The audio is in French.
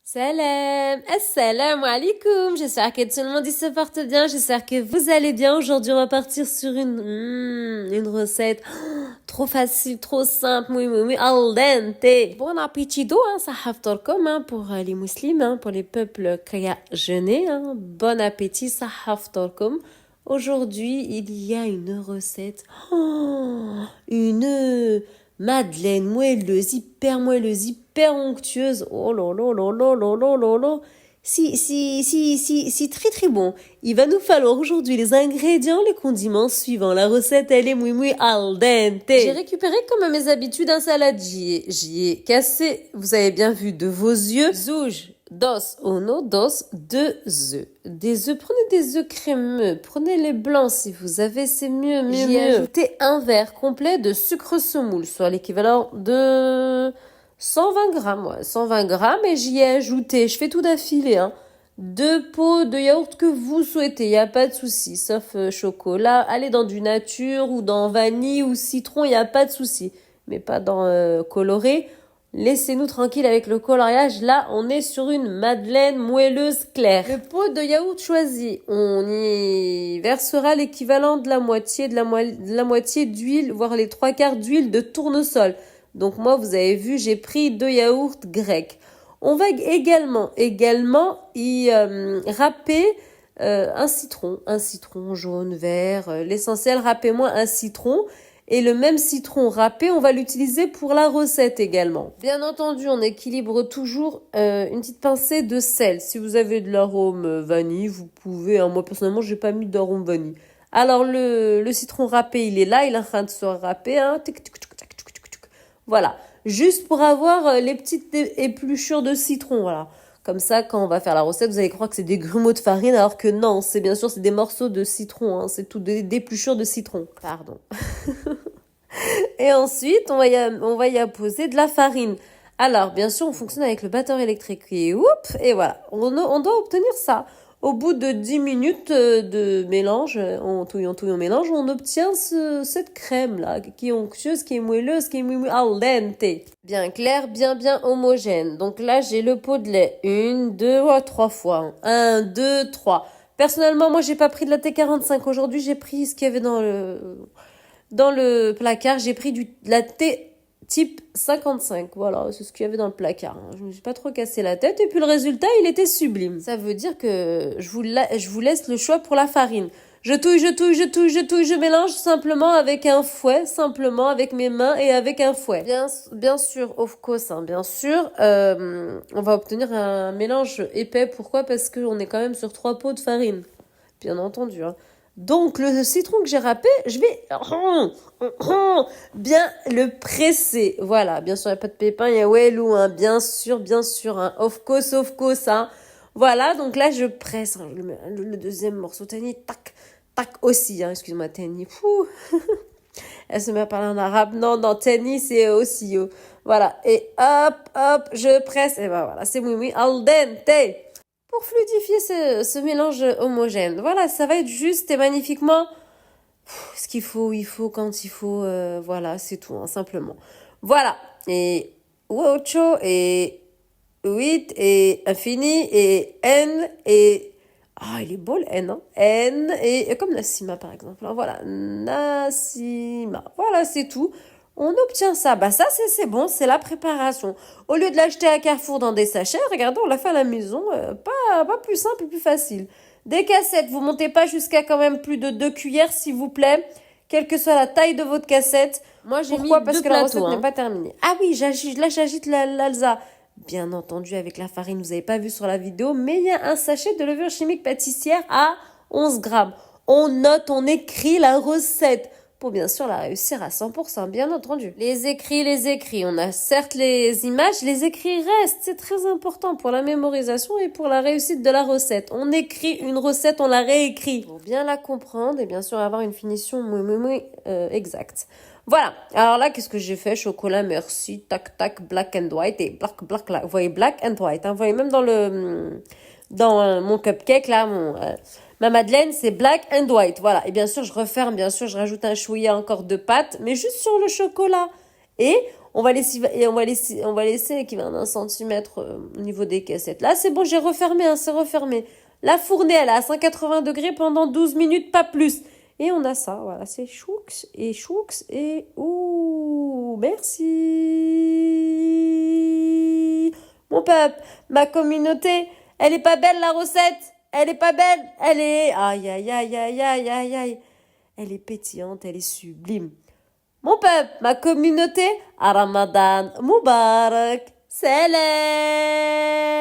Salam, assalamu alaikum. J'espère que tout le monde y se porte bien. J'espère que vous allez bien. Aujourd'hui, on va partir sur une recette trop facile, trop simple, al dente. Bon appétit, hein, ça haftorkom, hein, pour les musulmans, hein, pour les peuples qui a jeûné, hein. Bon appétit, ça haftorkom. Aujourd'hui, il y a une recette, une madeleine moelleuse, hyper onctueuse. Oh là là là là là là là là. Si, très très bon. Il va nous falloir aujourd'hui les ingrédients, les condiments suivants. La recette, elle est muy al dente. J'ai récupéré comme à mes habitudes un salade. J'y ai cassé, vous avez bien vu, de vos yeux. Zouge, dos, uno, dos, 2 œufs. Des œufs, prenez des œufs crémeux. Prenez les blancs si vous avez, c'est mieux. J'y ai ajouté un verre complet de sucre semoule, soit l'équivalent de 120 grammes, ouais, 120 grammes, et j'y ai ajouté, je fais tout d'affilée, hein, 2 pots de yaourt que vous souhaitez, il n'y a pas de souci, sauf chocolat. Allez dans du nature ou dans vanille ou citron, il n'y a pas de souci, mais pas dans coloré. Laissez-nous tranquille avec le coloriage. Là, on est sur une madeleine moelleuse claire. Le pot de yaourt choisi, on y versera l'équivalent de la moitié d'huile, voire les 3/4 d'huile de tournesol. Donc moi, vous avez vu, j'ai pris 2 yaourts grecs. On va également y râper un citron jaune, vert. L'essentiel, râpez-moi un citron. Et le même citron râpé, on va l'utiliser pour la recette également. Bien entendu, on équilibre toujours une petite pincée de sel. Si vous avez de l'arôme vanille, vous pouvez. Hein, moi, personnellement, j'ai pas mis d'arôme vanille. Alors, le citron râpé, il est là. Il est en train de se râper. Hein. Voilà, juste pour avoir les petites épluchures de citron, voilà. Comme ça, quand on va faire la recette, vous allez croire que c'est des grumeaux de farine, alors que non, c'est bien sûr, c'est des morceaux de citron, hein, c'est tout des épluchures de citron. Pardon. Et ensuite, on va y apposer de la farine. Alors, bien sûr, on fonctionne avec le batteur électrique. Et voilà, on doit obtenir ça. Au bout de 10 minutes de mélange, on touille, on mélange, on obtient cette crème-là, qui est onctueuse, qui est moelleuse, qui est al dente. Bien clair, bien homogène. Donc là, j'ai le pot de lait. 1, 2, 3 fois. 1, 2, 3. Personnellement, moi, j'ai pas pris de la T45. Aujourd'hui, j'ai pris ce qu'il y avait dans le placard. J'ai pris de la T type 55, voilà, c'est ce qu'il y avait dans le placard. Hein. Je me suis pas trop cassé la tête et puis le résultat, il était sublime. Ça veut dire que je vous laisse le choix pour la farine. Je touille, je mélange simplement avec un fouet, simplement avec mes mains et avec un fouet. Bien sûr, of course, hein, bien sûr, on va obtenir un mélange épais. Pourquoi? Parce qu'on est quand même sur 3 pots de farine. Bien entendu, hein. Donc, le citron que j'ai râpé, je vais bien le presser. Voilà, bien sûr, il n'y a pas de pépins, il y a Wellou, hein, bien sûr, hein, of course, hein. Voilà, donc là, je presse, hein, le deuxième morceau, Tani, tac, tac aussi, hein, excuse-moi, Tani, elle se met à parler en arabe. Non, Tani, c'est aussi, oh. Voilà, et hop, je presse, et ben voilà, c'est oui, al dente. Pour fluidifier ce mélange homogène. Voilà, ça va être juste et magnifiquement ce qu'il faut, quand il faut. Voilà, c'est tout, hein, simplement. Voilà. Et ocho, et 8, et infini, et n, et... Ah, il est beau le n, hein. N, et comme Nassima, par exemple. Hein, voilà, Nassima. Voilà, c'est tout. On obtient ça. Bah ça, c'est bon, c'est la préparation. Au lieu de l'acheter à Carrefour dans des sachets, regardez, on l'a fait à la maison. Pas plus simple et plus facile. Des cassettes, vous montez pas jusqu'à quand même plus de 2 cuillères, s'il vous plaît. Quelle que soit la taille de votre cassette. Moi, j'ai mis parce que la recette n'est pas terminée. Ah oui, j'agite l'alza. Bien entendu, avec la farine, vous n'avez pas vu sur la vidéo, mais il y a un sachet de levure chimique pâtissière à 11 grammes. On note, on écrit la recette pour bien sûr la réussir à 100%, bien entendu. Les écrits, on a certes les images, les écrits restent, c'est très important pour la mémorisation et pour la réussite de la recette. On écrit une recette, on la réécrit pour bien la comprendre et bien sûr avoir une finition exacte. Voilà, alors là, qu'est-ce que j'ai fait? Chocolat, merci, tac, black and white, et black, là, vous voyez, black and white, hein, vous voyez même dans mon cupcake, là, ma madeleine, c'est black and white, voilà, et bien sûr, je referme, bien sûr, je rajoute un chouïa encore de pâte, mais juste sur le chocolat, et on va laisser équivalent d'un centimètre au niveau des caissettes. Là, c'est bon, j'ai refermé, hein, c'est refermé. La fournée, elle est à 180 degrés pendant 12 minutes, pas plus. Et on a ça, voilà, c'est chouks et ouh, merci. Mon peuple, ma communauté, elle est pas belle la recette, elle est pas belle, elle est, aïe, aïe, aïe, aïe, aïe, aïe, aïe. Elle est pétillante, elle est sublime. Mon peuple, ma communauté, à Ramadan Moubarak, Salam.